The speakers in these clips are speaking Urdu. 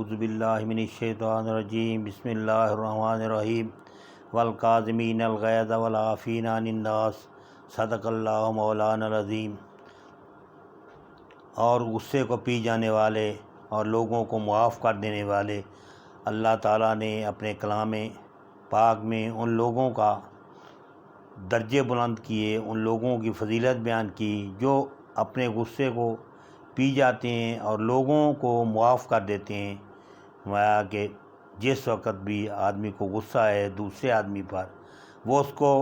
اعوذ باللہ من الشیطان الرجیم بسم اللہ الرحمن الرحیم والکاظمین الغیظ والعافین عن الناس صدق اللہ مولانا العظیم۔ اور غصے کو پی جانے والے اور لوگوں کو معاف کر دینے والے اللہ تعالیٰ نے اپنے کلام پاک میں ان لوگوں کا درجے بلند کیے، ان لوگوں کی فضیلت بیان کی جو اپنے غصے کو پی جاتے ہیں اور لوگوں کو معاف کر دیتے ہیں۔ فرمایا کہ جس وقت بھی آدمی کو غصہ ہے دوسرے آدمی پر، وہ اس کو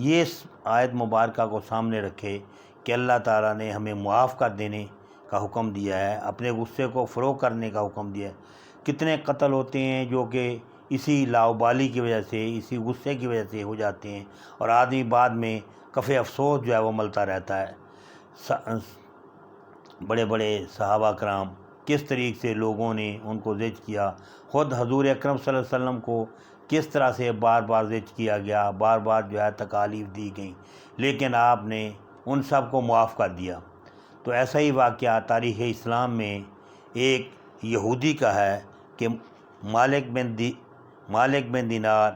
یہ آیت مبارکہ کو سامنے رکھے کہ اللہ تعالیٰ نے ہمیں معاف کر دینے کا حکم دیا ہے، اپنے غصے کو فروغ کرنے کا حکم دیا ہے۔ کتنے قتل ہوتے ہیں جو کہ اسی لاؤبالی کی وجہ سے، اسی غصے کی وجہ سے ہو جاتے ہیں، اور آدمی بعد میں کف افسوس جو ہے وہ ملتا رہتا ہے۔ بڑے بڑے صحابہ کرام کس طریقے سے لوگوں نے ان کو زج کیا، خود حضور اکرم صلی اللہ علیہ وسلم کو کس طرح سے بار بار زج کیا گیا، بار بار جو ہے تکالیف دی گئیں، لیکن آپ نے ان سب کو معاف کر دیا۔ تو ایسا ہی واقعہ تاریخ اسلام میں ایک یہودی کا ہے کہ مالک بن دینار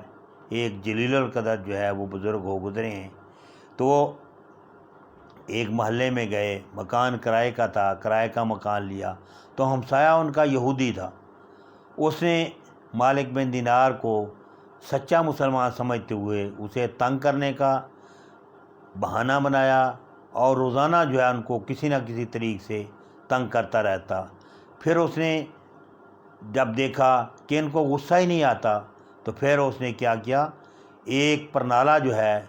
ایک جلیل القدر جو ہے وہ بزرگ ہو گزرے ہیں۔ تو وہ ایک محلے میں گئے، مکان کرائے کا تھا، کرائے کا مکان لیا، تو ہمسایہ ان کا یہودی تھا۔ اس نے مالک بن دینار کو سچا مسلمان سمجھتے ہوئے اسے تنگ کرنے کا بہانہ بنایا، اور روزانہ جو ہے ان کو کسی نہ کسی طریق سے تنگ کرتا رہتا۔ پھر اس نے جب دیکھا کہ ان کو غصہ ہی نہیں آتا، تو پھر اس نے کیا کیا، ایک پرنالہ جو ہے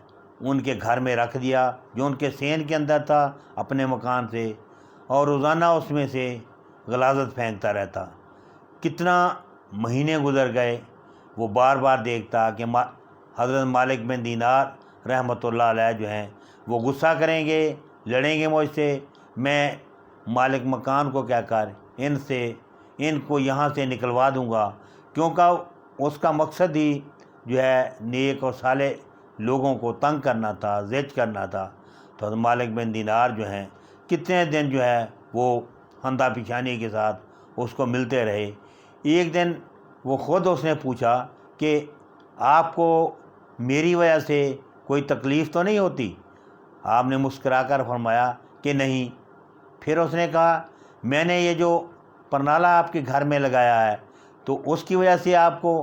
ان کے گھر میں رکھ دیا جو ان کے سین کے اندر تھا اپنے مکان سے، اور روزانہ اس میں سے غلاظت پھینکتا رہتا۔ کتنا مہینے گزر گئے، وہ بار بار دیکھتا کہ حضرت مالک بن دینار رحمۃ اللہ علیہ جو ہیں وہ غصہ کریں گے، لڑیں گے مجھ سے، میں مالک مکان کو کہہ کر ان کو یہاں سے نکلوا دوں گا، کیونکہ اس کا مقصد ہی جو ہے نیک اور صالح لوگوں کو تنگ کرنا تھا، زج کرنا تھا۔ تو حضرت مالک بن دینار جو ہیں کتنے دن جو ہے وہ خندہ پیشانی کے ساتھ اس کو ملتے رہے۔ ایک دن وہ خود اس نے پوچھا کہ آپ کو میری وجہ سے کوئی تکلیف تو نہیں ہوتی؟ آپ نے مسکرا کر فرمایا کہ نہیں۔ پھر اس نے کہا میں نے یہ جو پرنالہ آپ کے گھر میں لگایا ہے تو اس کی وجہ سے آپ کو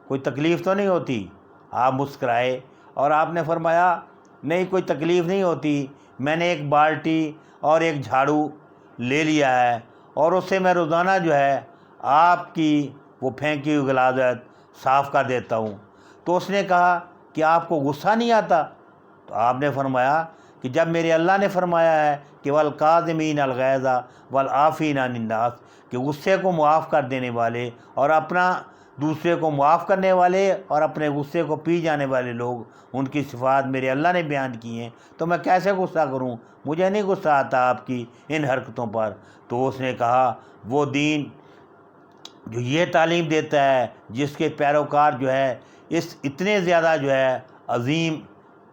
کوئی تکلیف تو نہیں ہوتی؟ آپ مسکرائے اور آپ نے فرمایا نہیں، کوئی تکلیف نہیں ہوتی، میں نے ایک بالٹی اور ایک جھاڑو لے لیا ہے، اور اس سے میں روزانہ جو ہے آپ کی وہ پھینکی ہوئی غلاظت صاف کر دیتا ہوں۔ تو اس نے کہا کہ آپ کو غصہ نہیں آتا؟ تو آپ نے فرمایا کہ جب میرے اللہ نے فرمایا ہے کہ والکاظمین الغیظ والعافین عن الناس، کہ غصے کو معاف کر دینے والے اور دوسرے کو معاف کرنے والے اور اپنے غصے کو پی جانے والے لوگ، ان کی صفات میرے اللہ نے بیان کی ہیں، تو میں کیسے غصہ کروں؟ مجھے نہیں غصہ آتا آپ کی ان حرکتوں پر۔ تو اس نے کہا وہ دین جو یہ تعلیم دیتا ہے، جس کے پیروکار جو ہے اتنے زیادہ جو ہے عظیم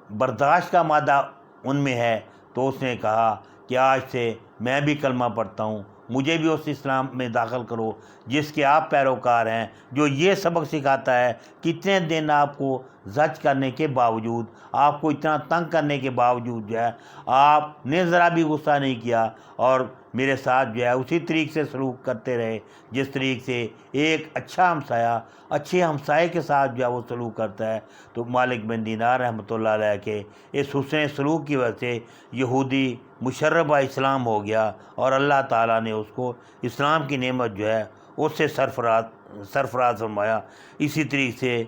برداشت کا مادہ ان میں ہے، تو اس نے کہا کہ آج سے میں بھی کلمہ پڑھتا ہوں، مجھے بھی اس اسلام میں داخل کرو جس کے آپ پیروکار ہیں، جو یہ سبق سکھاتا ہے کہ اتنے دن آپ کو زج کرنے کے باوجود، آپ کو اتنا تنگ کرنے کے باوجود جو ہے آپ نے ذرا بھی غصہ نہیں کیا، اور میرے ساتھ جو ہے اسی طریقے سے سلوک کرتے رہے جس طریقے سے ایک اچھا ہمسایہ اچھے ہمسائے کے ساتھ جو ہے وہ سلوک کرتا ہے۔ تو مالک بن دینار رحمۃ اللہ علیہ کے اس حسن سلوک کی وجہ سے یہودی مشربہ اسلام ہو گیا، اور اللہ تعالیٰ نے اس کو اسلام کی نعمت جو ہے اس سے سرفراز فرمایا۔ اسی طریقے سے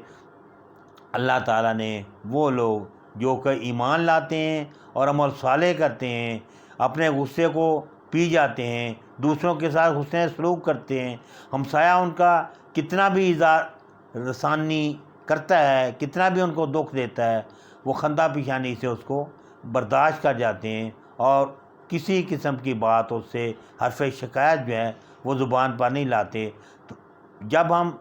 اللہ تعالیٰ نے وہ لوگ جو کہ ایمان لاتے ہیں اور عمل صالح کرتے ہیں، اپنے غصے کو پی جاتے ہیں، دوسروں کے ساتھ حسن سلوک کرتے ہیں، ہمسایہ ان کا کتنا بھی ایذا رسانی کرتا ہے، کتنا بھی ان کو دکھ دیتا ہے، وہ خندہ پیشانی سے اس کو برداشت کر جاتے ہیں، اور کسی قسم کی بات اس سے حرف شکایت جو ہے وہ زبان پر نہیں لاتے۔ تو جب ہم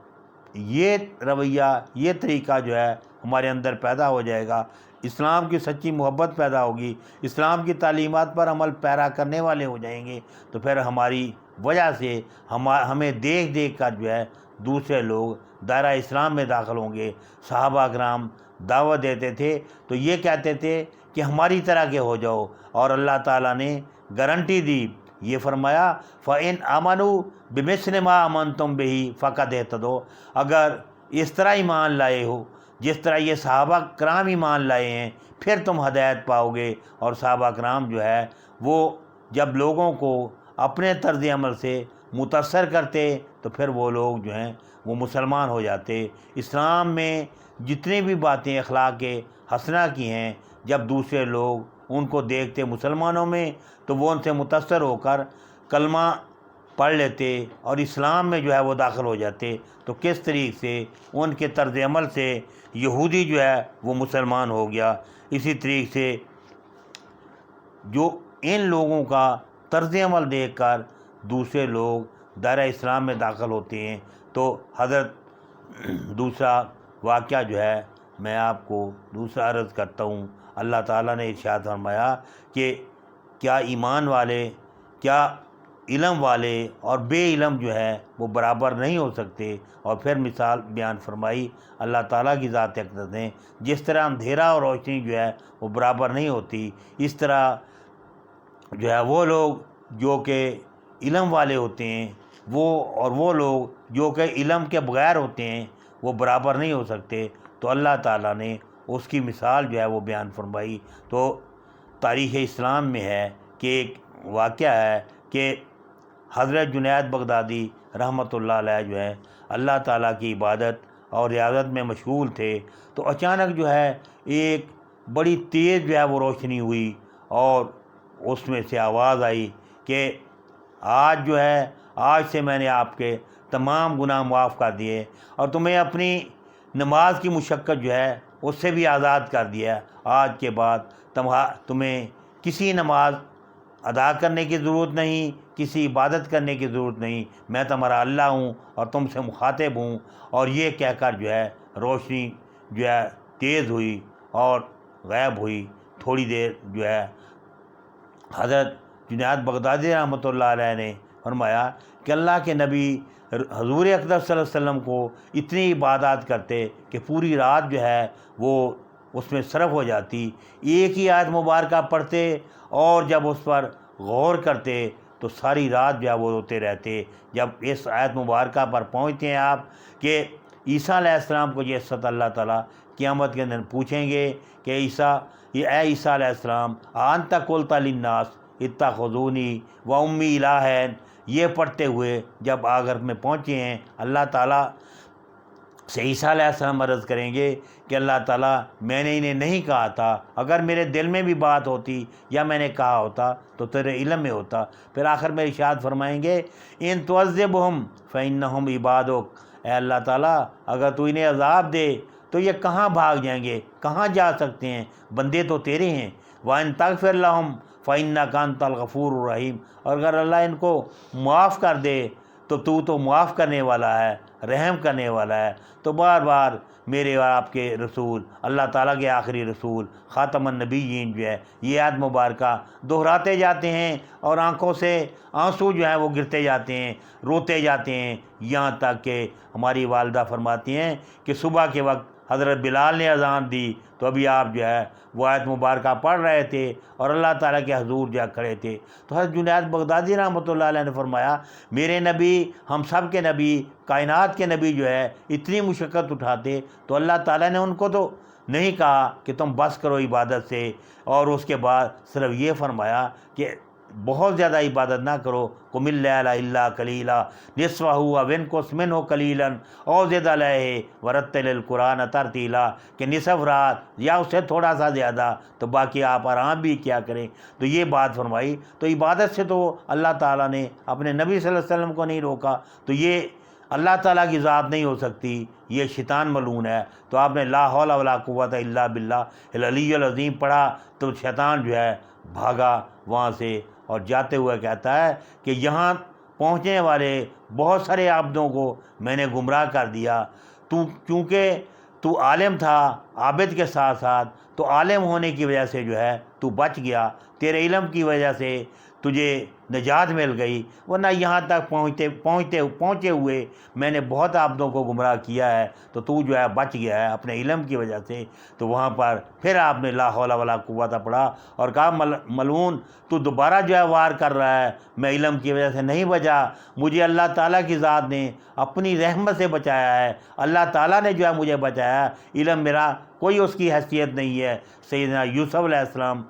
یہ رویہ، یہ طریقہ جو ہے ہمارے اندر پیدا ہو جائے گا، اسلام کی سچی محبت پیدا ہوگی، اسلام کی تعلیمات پر عمل پیرا کرنے والے ہو جائیں گے، تو پھر ہماری وجہ سے ہمیں دیکھ دیکھ کر جو ہے دوسرے لوگ دائرہ اسلام میں داخل ہوں گے۔ صحابہ کرام دعوت دیتے تھے تو یہ کہتے تھے کہ ہماری طرح کے ہو جاؤ، اور اللہ تعالیٰ نے گارنٹی دی، یہ فرمایا فَإِنْ آمَنُوا بِمِثْلِ مَا آمَنْتُمْ بِهِ فَقَدْ اهْتَدَوْا، اگر اس طرح ایمان لائے ہو جس طرح یہ صحابہ کرام ایمان لائے ہیں پھر تم ہدایت پاؤ گے۔ اور صحابہ کرام جو ہے وہ جب لوگوں کو اپنے طرز عمل سے متاثر کرتے تو پھر وہ لوگ جو ہیں وہ مسلمان ہو جاتے۔ اسلام میں جتنی بھی باتیں اخلاق حسنہ کی ہیں، جب دوسرے لوگ ان کو دیکھتے مسلمانوں میں تو وہ ان سے متاثر ہو کر کلمہ پڑھ لیتے اور اسلام میں جو ہے وہ داخل ہو جاتے۔ تو کس طریقے سے ان کے طرز عمل سے یہودی جو ہے وہ مسلمان ہو گیا، اسی طریقے سے جو ان لوگوں کا طرز عمل دیکھ کر دوسرے لوگ دائرہ اسلام میں داخل ہوتے ہیں۔ تو حضرت دوسرا واقعہ جو ہے میں آپ کو دوسرا عرض کرتا ہوں، اللہ تعالیٰ نے ارشاد فرمایا کہ کیا ایمان والے، کیا علم والے اور بے علم جو ہے وہ برابر نہیں ہو سکتے؟ اور پھر مثال بیان فرمائی اللہ تعالیٰ کی ذات اقدس نے، جس طرح اندھیرا اور روشنی جو ہے وہ برابر نہیں ہوتی، اس طرح جو ہے وہ لوگ جو کہ علم والے ہوتے ہیں وہ لوگ جو کہ علم کے بغیر ہوتے ہیں وہ برابر نہیں ہو سکتے۔ تو اللہ تعالیٰ نے اس کی مثال جو ہے وہ بیان فرمائی۔ تو تاریخ اسلام میں ہے کہ ایک واقعہ ہے کہ حضرت جنید بغدادی رحمۃ اللہ علیہ جو ہے اللہ تعالیٰ کی عبادت اور ریاضت میں مشغول تھے، تو اچانک جو ہے ایک بڑی تیز جو ہے وہ روشنی ہوئی اور اس میں سے آواز آئی کہ آج جو ہے آج سے میں نے آپ کے تمام گناہ معاف کر دیے اور تمہیں اپنی نماز کی مشقت جو ہے اس سے بھی آزاد کر دیا۔ آج کے بعد تمہیں کسی نماز ادا کرنے کی ضرورت نہیں، کسی عبادت کرنے کی ضرورت نہیں، میں تمہارا اللہ ہوں اور تم سے مخاطب ہوں۔ اور یہ کہہ کر جو ہے روشنی جو ہے تیز ہوئی اور غائب ہوئی۔ تھوڑی دیر جو ہے حضرت جنید بغدادی رحمۃ اللہ علیہ نے فرمایا کہ اللہ کے نبی حضور اقدس صلی اللہ علیہ وسلم کو اتنی عبادات کرتے کہ پوری رات جو ہے وہ اس میں صرف ہو جاتی، ایک ہی آیت مبارکہ پڑھتے اور جب اس پر غور کرتے تو ساری رات جو ہے وہ روتے رہتے۔ جب اس آیت مبارکہ پر پہنچتے ہیں آپ کہ عیسیٰ علیہ السلام کو یہ سط اللہ تعالیٰ قیامت کے دن پوچھیں گے کہ اے عیسیٰ علیہ السلام انت قلت للناس اتخذونی و امی الہین، یہ پڑھتے ہوئے جب آخر میں پہنچے ہیں اللہ تعالیٰ سے عیسیٰ علیہ السلام عرض کریں گے کہ اللہ تعالیٰ میں نے انہیں نہیں کہا تھا، اگر میرے دل میں بھی بات ہوتی یا میں نے کہا ہوتا تو تیرے علم میں ہوتا۔ پھر آخر میں ارشاد فرمائیں گے ان تعذبہم فإنہم عبادک، اے اللہ تعالیٰ اگر تو انہیں عذاب دے تو یہ کہاں بھاگ جائیں گے، کہاں جا سکتے ہیں، بندے تو تیرے ہیں۔ وَإِن تَغْفِرْ لَهُمْ فَإِنَّكَ أَنْتَ الْغَفُورُ الرَّحِيمُ، اور اگر اللہ ان کو معاف کر دے تو معاف کرنے والا ہے، رحم کرنے والا ہے۔ تو بار بار میرے اور آپ کے رسول، اللہ تعالیٰ کے آخری رسول خاتم النبیین جو ہے یہ آیت مبارکہ دہراتے جاتے ہیں اور آنکھوں سے آنسو جو ہیں وہ گرتے جاتے ہیں، روتے جاتے ہیں، یہاں تک کہ ہماری والدہ فرماتی ہیں کہ صبح کے وقت حضرت بلال نے اذان دی تو ابھی آپ جو ہے وہ آیت مبارکہ پڑھ رہے تھے اور اللہ تعالیٰ کے حضور جا کھڑے تھے۔ تو حضرت جنید بغدادی رحمۃ اللہ علیہ نے فرمایا میرے نبی، ہم سب کے نبی، کائنات کے نبی جو ہے اتنی مشقت اٹھاتے تو اللہ تعالیٰ نے ان کو تو نہیں کہا کہ تم بس کرو عبادت سے، اور اس کے بعد صرف یہ فرمایا کہ بہت زیادہ عبادت نہ کرو، قم اللیل الا قلیلا نصفہ او انقص منہ قلیلا او زد علیہ ورتل القرآن ترتیلا، کہ نصف رات یا اس سے تھوڑا سا زیادہ، تو باقی آپ آرام بھی کیا کریں۔ تو یہ بات فرمائی۔ تو عبادت سے تو اللہ تعالیٰ نے اپنے نبی صلی اللہ علیہ وسلم کو نہیں روکا، تو یہ اللہ تعالیٰ کی ذات نہیں ہو سکتی، یہ شیطان ملعون ہے۔ تو آپ نے لا حول ولا قوت الا باللہ العلی العظیم پڑھا تو شیطان جو ہے بھاگا وہاں سے، اور جاتے ہوئے کہتا ہے کہ یہاں پہنچنے والے بہت سارے عبدوں کو میں نے گمراہ کر دیا، کیونکہ تو عالم تھا عابد کے ساتھ ساتھ، تو عالم ہونے کی وجہ سے جو ہے تو بچ گیا، تیرے علم کی وجہ سے تجھے نجات مل گئی، ورنہ یہاں تک پہنچے ہوئے میں نے بہت عبدوں کو گمراہ کیا ہے، تو تو جو ہے بچ گیا ہے اپنے علم کی وجہ سے۔ تو وہاں پر پھر آپ نے لا حول ولا قوت پڑھا اور کہا ملعون تو دوبارہ جو ہے وار کر رہا ہے، میں علم کی وجہ سے نہیں بچا، مجھے اللہ تعالیٰ کی ذات نے اپنی رحمت سے بچایا ہے، اللہ تعالیٰ نے جو ہے مجھے بچایا، علم میرا کوئی اس کی حیثیت نہیں ہے۔ سیدنا یوسف علیہ السلام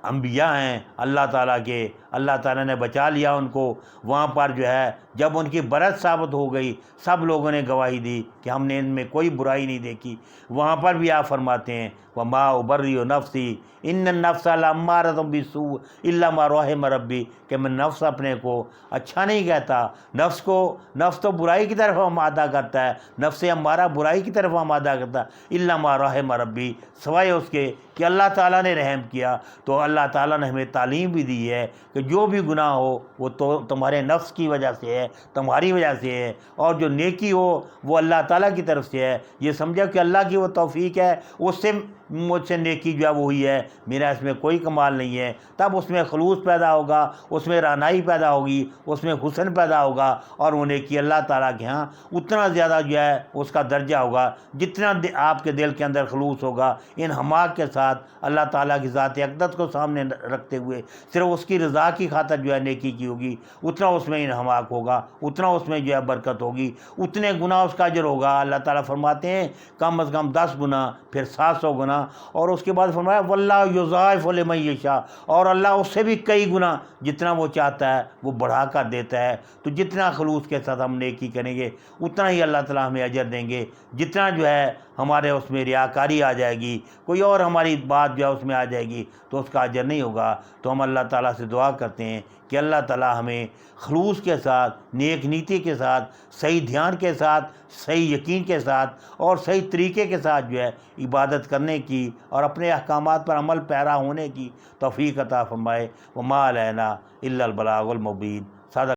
انبیاء ہیں اللہ تعالیٰ کے، اللہ تعالیٰ نے بچا لیا ان کو۔ وہاں پر جو ہے جب ان کی برت ثابت ہو گئی، سب لوگوں نے گواہی دی کہ ہم نے ان میں کوئی برائی نہیں دیکھی۔ وہاں پر بھی آپ فرماتے ہیں وَمَا أُبَرِّئُ نَفْسِي إِنَّ النَّفْسَ لَأَمَّارَةٌ بِالسُّوءِ إِلَّا مَا رَحِمَ رَبِّي، کہ میں نفس اپنے کو اچھا نہیں کہتا، نفس تو برائی کی طرف آمادہ کرتا ہے، نفس ہمارا برائی کی طرف آمادہ کرتا ہے، إِلَّا مَا رَحِمَ رَبِّي، سوائے اس کے کہ اللہ تعالیٰ نے رحم کیا۔ تو اللہ تعالیٰ نے ہمیں تعلیم بھی دی ہے کہ جو بھی گناہ ہو وہ تو تمہارے نفس کی وجہ سے ہے، تمہاری وجہ سے ہے، اور جو نیکی ہو وہ اللہ تعالیٰ کی طرف سے ہے۔ یہ سمجھا کہ اللہ کی وہ توفیق ہے، اس سے مجھ سے نیکی جو ہے وہ ہوئی ہے، میرا اس میں کوئی کمال نہیں ہے، تب اس میں خلوص پیدا ہوگا، اس میں رعنائی پیدا ہوگی، اس میں حسن پیدا ہوگا، اور وہ نیکی اللہ تعالیٰ کے ہاں اتنا زیادہ جو ہے اس کا درجہ ہوگا جتنا آپ کے دل کے اندر خلوص ہوگا، انہماک کے ساتھ اللہ تعالیٰ کی ذات اقدس کو سامنے رکھتے ہوئے صرف اس کی رضا کی خاطر جو ہے نیکی کی ہوگی، اتنا اس میں انہماک ہوگا، اتنا اس میں جو ہے برکت ہوگی، اتنے گناہ اس کا اجر ہوگا۔ اللہ تعالیٰ فرماتے ہیں کم از کم 10 گنا، پھر 700 گنا، اور اس کے بعد فرمایا واللہ یضاعف لمن یشاء، اور اللہ اس سے بھی کئی گنا جتنا وہ چاہتا ہے وہ بڑھا کر دیتا ہے۔ تو جتنا خلوص کے ساتھ ہم نیکی کریں گے اتنا ہی اللہ تعالیٰ ہمیں اجر دیں گے، جتنا جو ہے ہمارے اس میں ریاکاری آ جائے گی، کوئی اور ہماری بات جو ہے اس میں آ جائے گی تو اس کا اجر نہیں ہوگا۔ تو ہم اللہ تعالیٰ سے دعا کرتے ہیں کہ اللہ تعالیٰ ہمیں خلوص کے ساتھ، نیک نیتی کے ساتھ، صحیح دھیان کے ساتھ، صحیح یقین کے ساتھ اور صحیح طریقے کے ساتھ جو ہے عبادت کرنے کی اور اپنے احکامات پر عمل پیرا ہونے کی توفیق عطا فرمائے۔ وما علینا الا البلاغ المبین۔